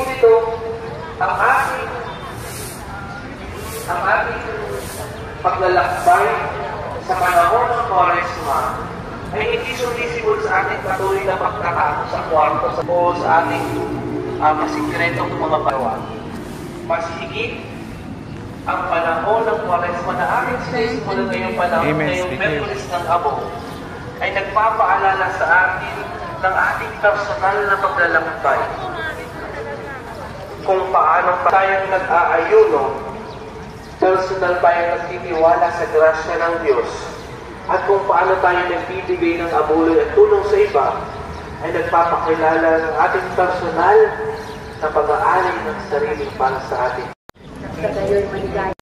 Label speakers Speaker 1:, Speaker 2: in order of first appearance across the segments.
Speaker 1: po nito, ang ating paglalakbay sa panahon ng Kwaresma ay hindi sumisimbol sa ating patuloy na pagkakaano sa kwarto o sa ating masikretong mga barawan. Mas higit ang panahon ng Kwaresma na ating sinisimulan ngayong panahon, ngayong Miyerkules ng Abo, ay nagpapaalala sa atin ng ating personal na paglalakbay. Kung paano tayong nag-aayuno, personal tayong nagtitiwala sa grasya ng Diyos, at kung paano tayo nagbibigay ng abuloy at tulong sa iba, ay nagpapakilala ng ating personal na pag-aalay ng sarili para sa atin.
Speaker 2: Sa gayo'y maligaya,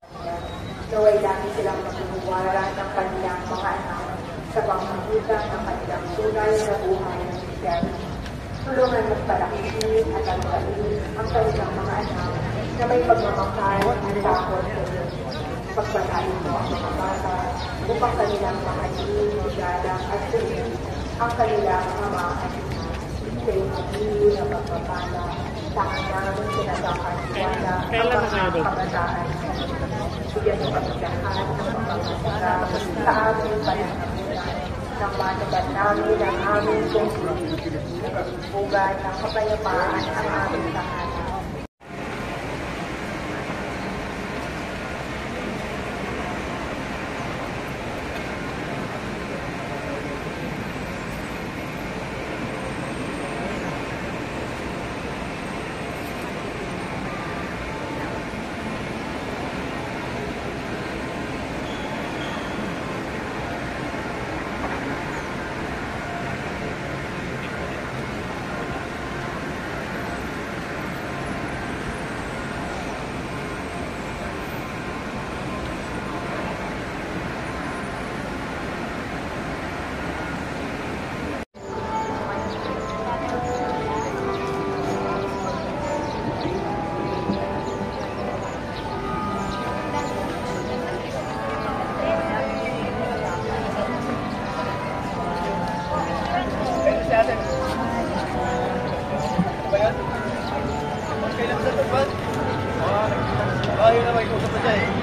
Speaker 2: naway lagi silang magbubuwara ng kanilang mga anak sa pamamagitan ng kanilang tunay na buhay ng Kristiyan. Tulungan magpalaki at alpain ang kanilang mga anak na may pagmamahal at takot sa Diyos. Pagpalain mo ang mga bata upang kanilang mahalin, igalang at sunin ang kanilang ama at ina. Sa iyong na pagpapala, sa kanilang pinagkakatiwala ang mga kabataan. Bigyan mo kami lahat ng pagpapasarap sa aming pananamunan nang matupad namin ang aming tungkol. Nagbubugan ng kapayapaan ang aming tahanan.
Speaker 1: Bye.